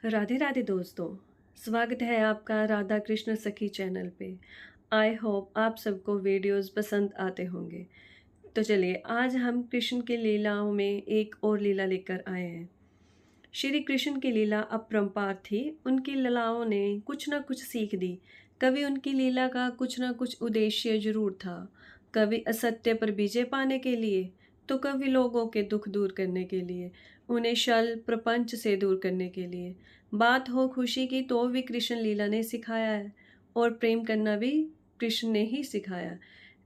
राधे राधे दोस्तों। स्वागत है आपका राधा कृष्ण सखी चैनल पे। आई होप आप सबको वीडियोस पसंद आते होंगे। तो चलिए आज हम कृष्ण की लीलाओं में एक और लीला लेकर आए हैं। श्री कृष्ण की लीला अपरंपार थी। उनकी लीलाओं ने कुछ ना कुछ सीख दी। कभी उनकी लीला का कुछ ना कुछ उद्देश्य जरूर था। कभी असत्य पर विजय पाने के लिए, तो कभी लोगों के दुख दूर करने के लिए, उन्हें छल प्रपंच से दूर करने के लिए। बात हो खुशी की तो भी कृष्ण लीला ने सिखाया है, और प्रेम करना भी कृष्ण ने ही सिखाया।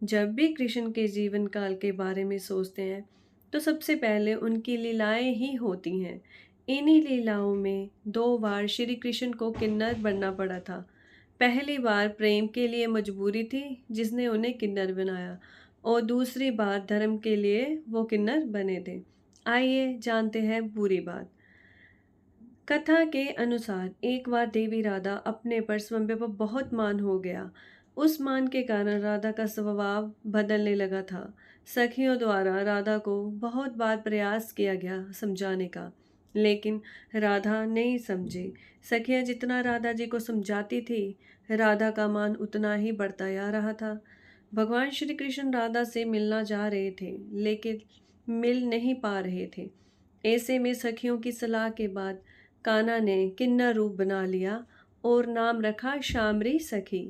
जब भी कृष्ण के जीवन काल के बारे में सोचते हैं तो सबसे पहले उनकी लीलाएं ही होती हैं। इन्हीं लीलाओं में दो बार श्री कृष्ण को किन्नर बनना पड़ा था। पहली बार प्रेम के लिए मजबूरी थी जिसने उन्हें किन्नर बनाया, और दूसरी बार धर्म के लिए वो किन्नर बने थे। आइए जानते हैं पूरी बात। कथा के अनुसार एक बार देवी राधा अपने पर स्वयं पर बहुत मान हो गया। उस मान के कारण राधा का स्वभाव बदलने लगा था। सखियों द्वारा राधा को बहुत बार प्रयास किया गया समझाने का, लेकिन राधा नहीं समझी। सखियां जितना राधा जी को समझाती थी, राधा का मान उतना ही बढ़ता जा रहा था। भगवान श्री कृष्ण राधा से मिलना चाह रहे थे, लेकिन मिल नहीं पा रहे थे। ऐसे में सखियों की सलाह के बाद कान्हा ने किन्नर रूप बना लिया और नाम रखा शामरी सखी।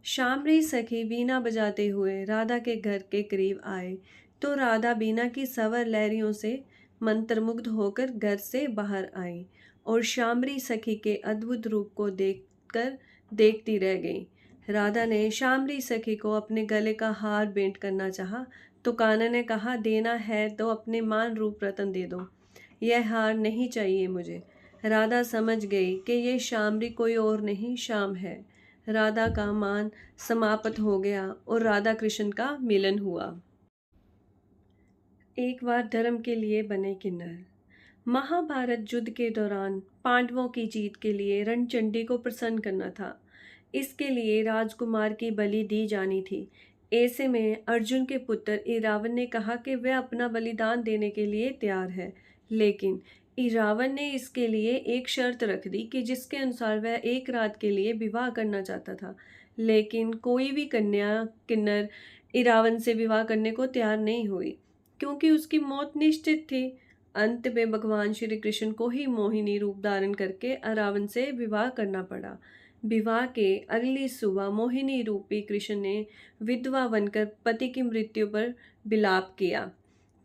शामरी सखी बीना बजाते हुए राधा के घर के करीब आए तो राधा बीना की सवर लहरियों से मंत्रमुग्ध होकर घर से बाहर आई, और शामरी सखी के अद्भुत रूप को देखकर देखती रह गई। राधा ने शामरी सखी को अपने गले का हार भेंट करना चाहा, तो कान्हा ने कहा, देना है तो अपने मान रूप रतन दे दो, यह हार नहीं चाहिए मुझे। राधा समझ गई कि ये शामरी कोई और नहीं, शाम है। राधा का मान समाप्त हो गया और राधा कृष्ण का मिलन हुआ। एक बार धर्म के लिए बने किन्नर। महाभारत युद्ध के दौरान पांडवों की जीत के लिए रणचंडी को प्रसन्न करना था। इसके लिए राजकुमार की बलि दी जानी थी। ऐसे में अर्जुन के पुत्र इरावन ने कहा कि वह अपना बलिदान देने के लिए तैयार है, लेकिन इरावन ने इसके लिए एक शर्त रख दी कि जिसके अनुसार वह एक रात के लिए विवाह करना चाहता था, लेकिन कोई भी कन्या किन्नर इरावन से विवाह करने को तैयार नहीं हुई, क्योंकि उसकी मौत निश्चित थी। अंत में भगवान श्री कृष्ण को ही मोहिनी रूप धारण करके रावण से विवाह करना पड़ा। विवाह के अगली सुबह मोहिनी रूपी कृष्ण ने विधवा बनकर पति की मृत्यु पर विलाप किया।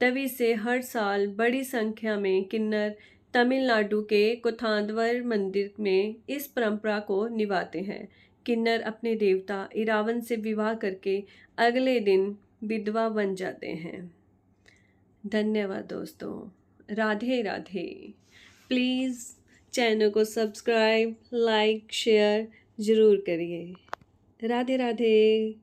तभी से हर साल बड़ी संख्या में किन्नर तमिलनाडु के कोथांदवर मंदिर में इस परंपरा को निभाते हैं। किन्नर अपने देवता इरावन से विवाह करके अगले दिन विधवा बन जाते हैं। धन्यवाद दोस्तों। राधे राधे। प्लीज़ चैनल को सब्सक्राइब, लाइक, शेयर ज़रूर करिए। राधे राधे।